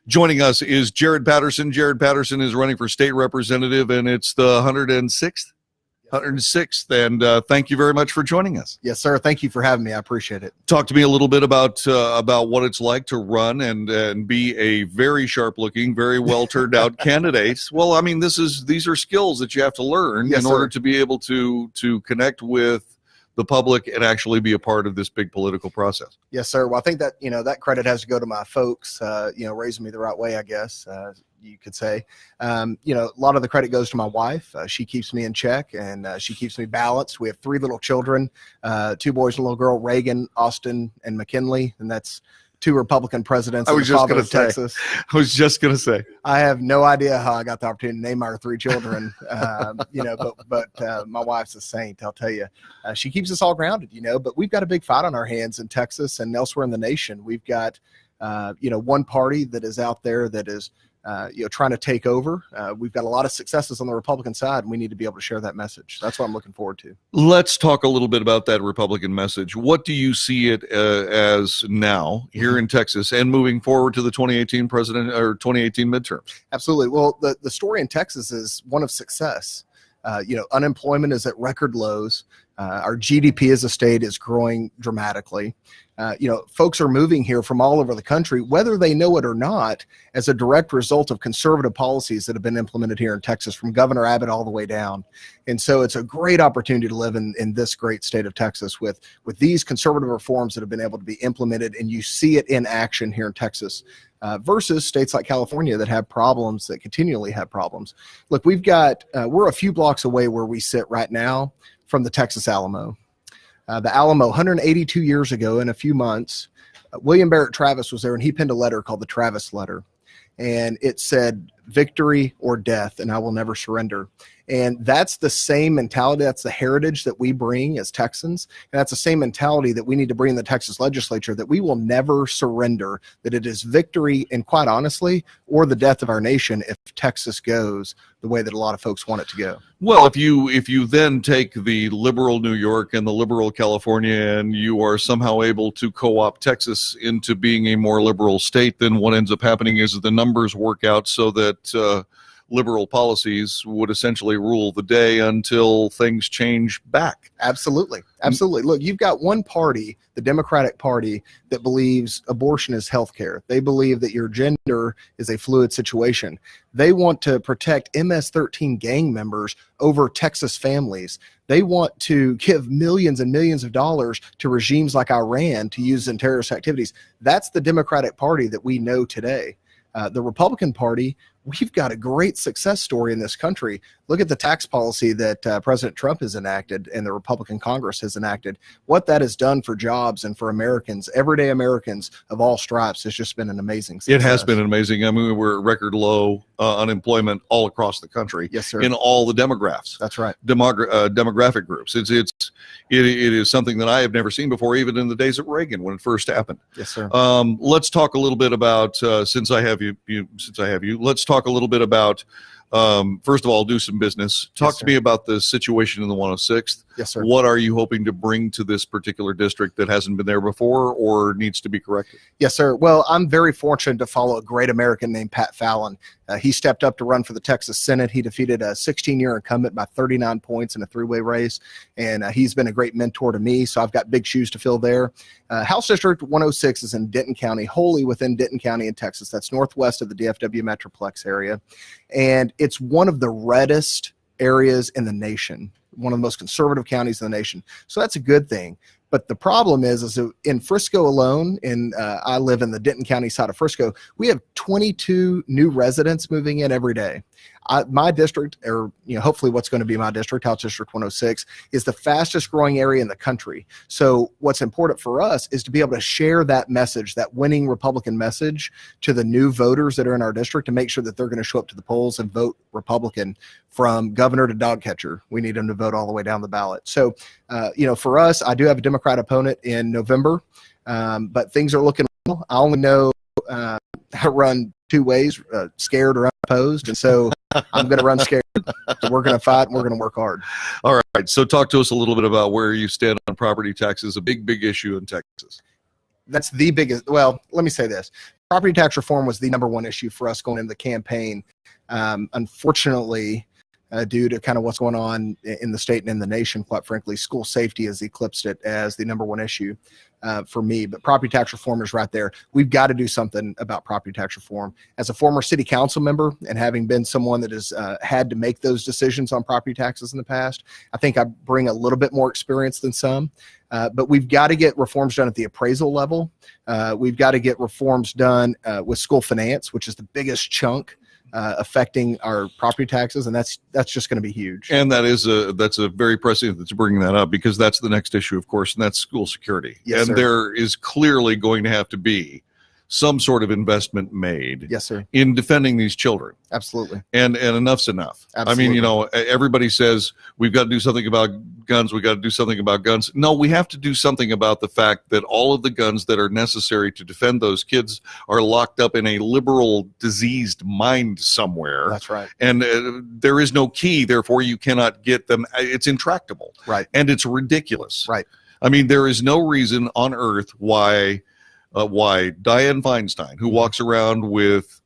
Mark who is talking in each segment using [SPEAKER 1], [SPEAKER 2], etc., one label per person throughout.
[SPEAKER 1] Joining us is Jared Patterson. Jared Patterson is running for state representative, and it's the 106th. And thank you very much for joining us.
[SPEAKER 2] Yes, sir. Thank you for having me. I appreciate it.
[SPEAKER 1] Talk to me a little bit about what it's like to run and be a very sharp-looking, very well-turned-out candidate. Well, I mean, these are skills that you have to learn in order to be able to connect with the public and actually be a part of this big political process.
[SPEAKER 2] Yes, sir. Well, I think that that credit has to go to my folks. Raising me the right way, I guess. You could say, a lot of the credit goes to my wife. She keeps me in check and she keeps me balanced. We have 3 little children, 2 boys and a little girl, Reagan, Austin, and McKinley. And that's 2 Republican presidents.
[SPEAKER 1] I was just going to say,
[SPEAKER 2] Texas.
[SPEAKER 1] I was just going to say,
[SPEAKER 2] I have no idea how I got the opportunity to name our 3 children. But my wife's a saint. I'll tell you, she keeps us all grounded, but we've got a big fight on our hands in Texas and elsewhere in the nation. We've got, one party that is out there that is, trying to take over. We've got a lot of successes on the Republican side, and we need to be able to share that message. That's what I'm looking forward to.
[SPEAKER 1] Let's talk a little bit about that Republican message. What do you see it as now here in Texas and moving forward to the 2018 midterms?
[SPEAKER 2] Absolutely. Well, the story in Texas is one of success. Unemployment is at record lows. Our GDP as a state is growing dramatically. Folks are moving here from all over the country, whether they know it or not, as a direct result of conservative policies that have been implemented here in Texas, from Governor Abbott all the way down. And so it's a great opportunity to live in this great state of Texas with these conservative reforms that have been able to be implemented, and you see it in action here in Texas. Versus states like California that have problems, that continually have problems. Look, we're a few blocks away where we sit right now from the Texas Alamo. The Alamo, 182 years ago in a few months, William Barrett Travis was there, and he penned a letter called the Travis Letter. And it said, "Victory or death, and I will never surrender." And that's the same mentality. That's the heritage that we bring as Texans. And that's the same mentality that we need to bring in the Texas legislature, that we will never surrender, that it is victory and, quite honestly, or the death of our nation if Texas goes the way that a lot of folks want it to go.
[SPEAKER 1] Well, if you then take the liberal New York and the liberal California and you are somehow able to co-opt Texas into being a more liberal state, then what ends up happening is the numbers work out so that liberal policies would essentially rule the day until things change back.
[SPEAKER 2] Absolutely. Absolutely. Look, you've got one party, the Democratic Party, that believes abortion is health care. They believe that your gender is a fluid situation. They want to protect MS-13 gang members over Texas families. They want to give millions and millions of dollars to regimes like Iran to use in terrorist activities. That's the Democratic Party that we know today. The Republican Party, we've got a great success story in this country. Look at the tax policy that President Trump has enacted and the Republican Congress has enacted. What that has done for jobs and for Americans, everyday Americans of all stripes, has just been an amazing success.
[SPEAKER 1] It has been amazing. I mean, we're at record low unemployment all across the country.
[SPEAKER 2] Yes, sir.
[SPEAKER 1] In all the demographics.
[SPEAKER 2] That's right.
[SPEAKER 1] Demographic groups. It is something that I have never seen before, even in the days of Reagan when it first happened.
[SPEAKER 2] Yes, sir.
[SPEAKER 1] Let's talk a little bit about since I have you. Let's talk a little bit about. First of all, do some business. Talk to me about the situation in the 106th.
[SPEAKER 2] Yes, sir.
[SPEAKER 1] What are you hoping to bring to this particular district that hasn't been there before or needs to be corrected?
[SPEAKER 2] Yes, sir. Well, I'm very fortunate to follow a great American named Pat Fallon. He stepped up to run for the Texas Senate. He defeated a 16-year incumbent by 39 points in a 3-way race, and he's been a great mentor to me, so I've got big shoes to fill there. House District 106 is in Denton County, wholly within Denton County in Texas. That's northwest of the DFW Metroplex area, and it's one of the reddest areas in the nation, one of the most conservative counties in the nation. So that's a good thing. But the problem is in Frisco alone, I live in the Denton County side of Frisco, we have 22 new residents moving in every day. My district, or hopefully what's going to be my district, House District 106, is the fastest growing area in the country. So what's important for us is to be able to share that message, that winning Republican message, to the new voters that are in our district, to make sure that they're going to show up to the polls and vote Republican from governor to dog catcher. We need them to vote all the way down the ballot. So, for us, I do have a Democrat opponent in November, but things are looking well. I only know how to run 2 ways, scared or unopposed, and so I'm going to run scared. So we're going to fight and we're going to work hard.
[SPEAKER 1] All right. So talk to us a little bit about where you stand on property taxes, a big issue in Texas.
[SPEAKER 2] That's the biggest. Well, let me say this. property tax reform was the number one issue for us going into the campaign. Unfortunately, due to kind of what's going on in the state and in the nation, quite frankly, school safety has eclipsed it as the number one issue for me. But property tax reform is right there. We've got to do something about property tax reform. As a former city council member and having been someone that has had to make those decisions on property taxes in the past, I think I bring a little bit more experience than some. But we've got to get reforms done at the appraisal level. We've got to get reforms done with school finance, which is the biggest chunk affecting our property taxes, and that's just going to be huge.
[SPEAKER 1] And that's a very pressing that's bringing that up, because that's the next issue, of course, and that's school security.
[SPEAKER 2] Yes,
[SPEAKER 1] and
[SPEAKER 2] sir.
[SPEAKER 1] There is clearly going to have to be some sort of investment made,
[SPEAKER 2] Yes, sir.
[SPEAKER 1] in defending these children.
[SPEAKER 2] Absolutely.
[SPEAKER 1] And enough's enough.
[SPEAKER 2] Absolutely.
[SPEAKER 1] I mean, everybody says we've got to do something about guns. We've got to do something about guns. No, we have to do something about the fact that all of the guns that are necessary to defend those kids are locked up in a liberal, diseased mind somewhere.
[SPEAKER 2] That's right.
[SPEAKER 1] And there is no key, therefore you cannot get them. It's intractable.
[SPEAKER 2] Right.
[SPEAKER 1] And it's ridiculous.
[SPEAKER 2] Right.
[SPEAKER 1] I mean, there is no reason on earth why Dianne Feinstein, who walks around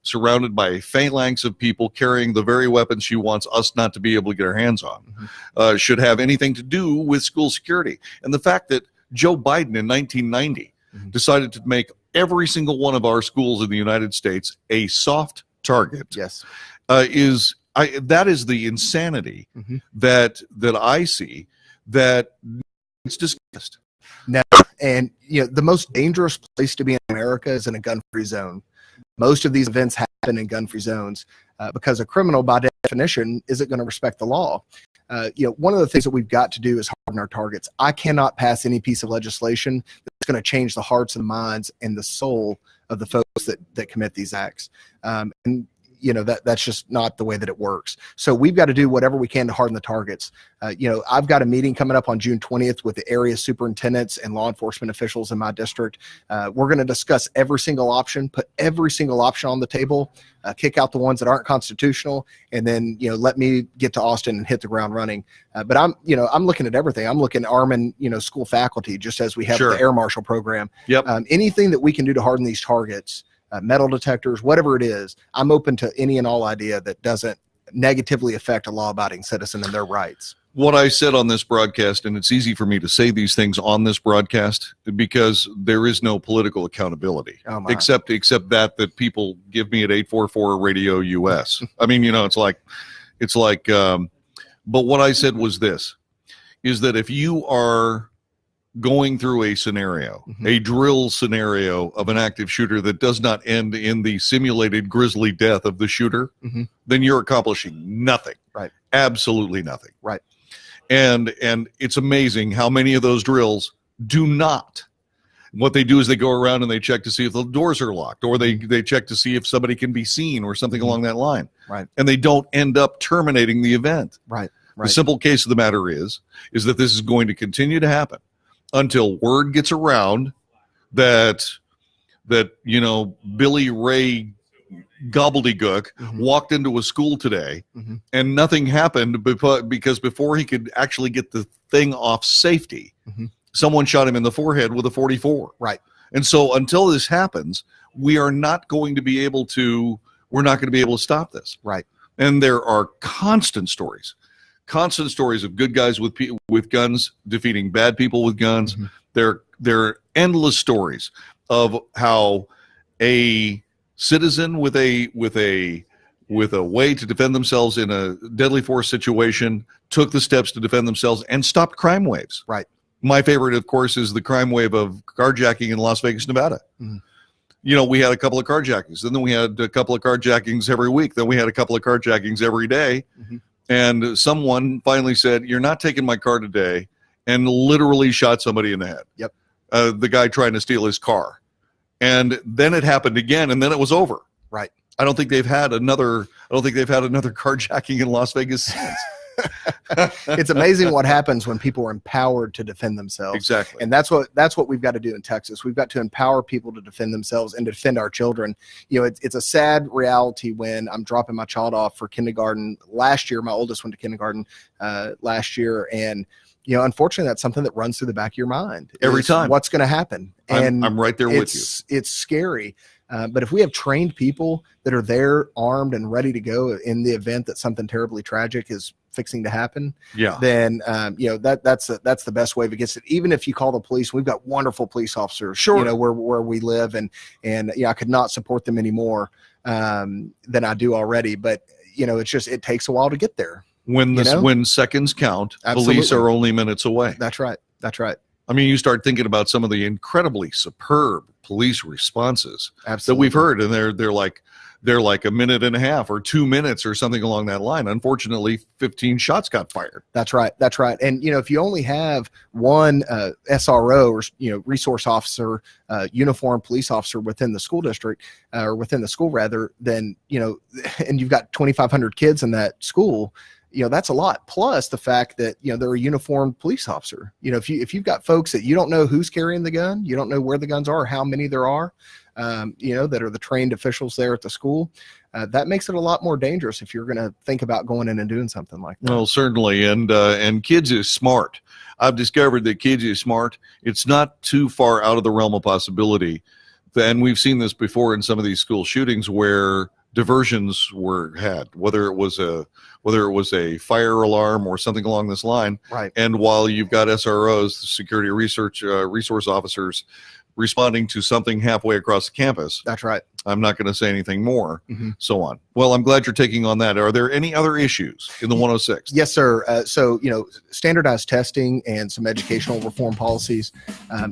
[SPEAKER 1] surrounded by a phalanx of people carrying the very weapons she wants us not to be able to get our hands on, should have anything to do with school security. And the fact that Joe Biden in 1990 decided to make every single one of our schools in the United States a soft target,
[SPEAKER 2] Yes.
[SPEAKER 1] that is the insanity that I see, that it's discussed.
[SPEAKER 2] No, and the most dangerous place to be in America is in a gun-free zone. Most of these events happen in gun-free zones because a criminal, by definition, isn't going to respect the law. One of the things that we've got to do is harden our targets. I cannot pass any piece of legislation that's going to change the hearts and minds and the soul of the folks that commit these acts. And that's just not the way that it works. So we've got to do whatever we can to harden the targets. I've got a meeting coming up on June 20th with the area superintendents and law enforcement officials in my district. We're going to discuss every single option, put every single option on the table, kick out the ones that aren't constitutional, and then, let me get to Austin and hit the ground running. But I'm looking at everything. I'm looking at arming, school faculty, just as we have
[SPEAKER 1] Sure.
[SPEAKER 2] the Air Marshal program.
[SPEAKER 1] Yep.
[SPEAKER 2] Anything that we can do to harden these targets, metal detectors, whatever it is, I'm open to any and all idea that doesn't negatively affect a law-abiding citizen and their rights.
[SPEAKER 1] What I said on this broadcast, and it's easy for me to say these things on this broadcast because there is no political accountability, except that people give me at 844 Radio US. I mean, it's like, but what I said was this, is that if you are going through a scenario, a drill scenario of an active shooter that does not end in the simulated grisly death of the shooter, then you're accomplishing nothing.
[SPEAKER 2] Right.
[SPEAKER 1] Absolutely nothing.
[SPEAKER 2] Right.
[SPEAKER 1] And it's amazing how many of those drills do not. What they do is they go around and they check to see if the doors are locked, or they check to see if somebody can be seen or something along that line.
[SPEAKER 2] Right.
[SPEAKER 1] And they don't end up terminating the event.
[SPEAKER 2] Right.
[SPEAKER 1] The simple case of the matter is that this is going to continue to happen until word gets around that Billy Ray gobbledygook walked into a school today and nothing happened because before he could actually get the thing off safety, someone shot him in the forehead with a .44.
[SPEAKER 2] Right.
[SPEAKER 1] And so until this happens, we're not going to be able to stop this.
[SPEAKER 2] Right.
[SPEAKER 1] And there are constant stories of good guys with guns defeating bad people with guns. There are endless stories of how a citizen with a way to defend themselves in a deadly force situation took the steps to defend themselves and stopped crime waves.
[SPEAKER 2] Right.
[SPEAKER 1] My favorite, of course, is the crime wave of carjacking in Las Vegas, Nevada. We had a couple of carjackings, and then we had a couple of carjackings every week. Then we had a couple of carjackings every day. And someone finally said, "You're not taking my car today," and literally shot somebody in the head.
[SPEAKER 2] Yep.
[SPEAKER 1] The guy trying to steal his car. And then it happened again, and then it was over.
[SPEAKER 2] Right.
[SPEAKER 1] I don't think they've had another carjacking in Las Vegas since.
[SPEAKER 2] It's amazing what happens when people are empowered to defend themselves.
[SPEAKER 1] Exactly.
[SPEAKER 2] And that's what we've got to do in Texas. We've got to empower people to defend themselves and defend our children. It's a sad reality when I'm dropping my child off for kindergarten. Last year, my oldest went to kindergarten last year, and unfortunately, that's something that runs through the back of your mind
[SPEAKER 1] every time.
[SPEAKER 2] What's going to happen? And
[SPEAKER 1] I'm right there with you.
[SPEAKER 2] It's scary. But if we have trained people that are there, armed and ready to go in the event that something terribly tragic is fixing to happen, then that's the best way against it. Even if you call the police, we've got wonderful police officers, where we live, and I could not support them any more than I do already. But it takes a while to get there.
[SPEAKER 1] When seconds count,
[SPEAKER 2] Absolutely.
[SPEAKER 1] Police are only minutes away.
[SPEAKER 2] That's right.
[SPEAKER 1] I mean, you start thinking about some of the incredibly superb police responses
[SPEAKER 2] Absolutely.
[SPEAKER 1] that we've heard, and they're like a minute and a half or 2 minutes or something along that line. Unfortunately, 15 shots got fired.
[SPEAKER 2] That's right. And if you only have one SRO or resource officer, uniformed police officer within the school district or within the school rather, then and you've got 2,500 kids in that school. That's a lot. Plus the fact that, they're a uniformed police officer. If you've got folks that you don't know who's carrying the gun, you don't know where the guns are or how many there are, that are the trained officials there at the school, that makes it a lot more dangerous if you're going to think about going in and doing something like that.
[SPEAKER 1] Well, certainly. And kids is smart. I've discovered that kids is smart. It's not too far out of the realm of possibility. And we've seen this before in some of these school shootings where diversions were had, whether it was a fire alarm or something along this line.
[SPEAKER 2] Right.
[SPEAKER 1] And while you've got SROs, security resource officers, responding to something halfway across the campus.
[SPEAKER 2] That's right.
[SPEAKER 1] I'm not going to say anything more, so on. Well, I'm glad you're taking on that. Are there any other issues in the 106?
[SPEAKER 2] Yes, sir. So, standardized testing and some educational reform policies.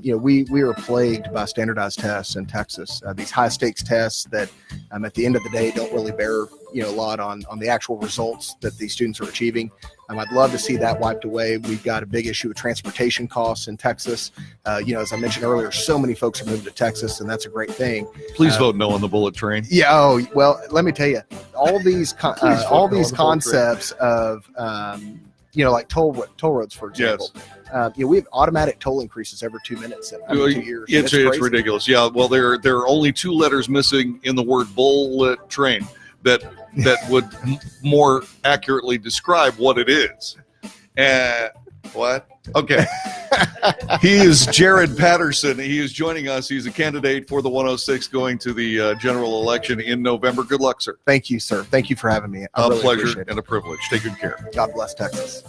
[SPEAKER 2] We are plagued by standardized tests in Texas. These high stakes tests that at the end of the day don't really bear a lot on the actual results that these students are achieving. I'd love to see that wiped away. We've got a big issue with transportation costs in Texas. As I mentioned earlier, so many folks have moved to Texas, and that's a great thing.
[SPEAKER 1] Please vote no on the bullet train.
[SPEAKER 2] Yeah. Oh, well, let me tell you, all these concepts of like toll roads, for example.
[SPEAKER 1] Yes.
[SPEAKER 2] We have automatic toll increases every 2 minutes in 2 years.
[SPEAKER 1] It's ridiculous. Yeah. Well, there are only 2 letters missing in the word bullet train that would more accurately describe what it is. What? Okay. He is Jared Patterson. He is joining us. He's a candidate for the 106 going to the general election in November. Good luck, sir.
[SPEAKER 2] Thank you, sir. Thank you for having me.
[SPEAKER 1] A pleasure and a privilege. Take good care.
[SPEAKER 2] God bless Texas.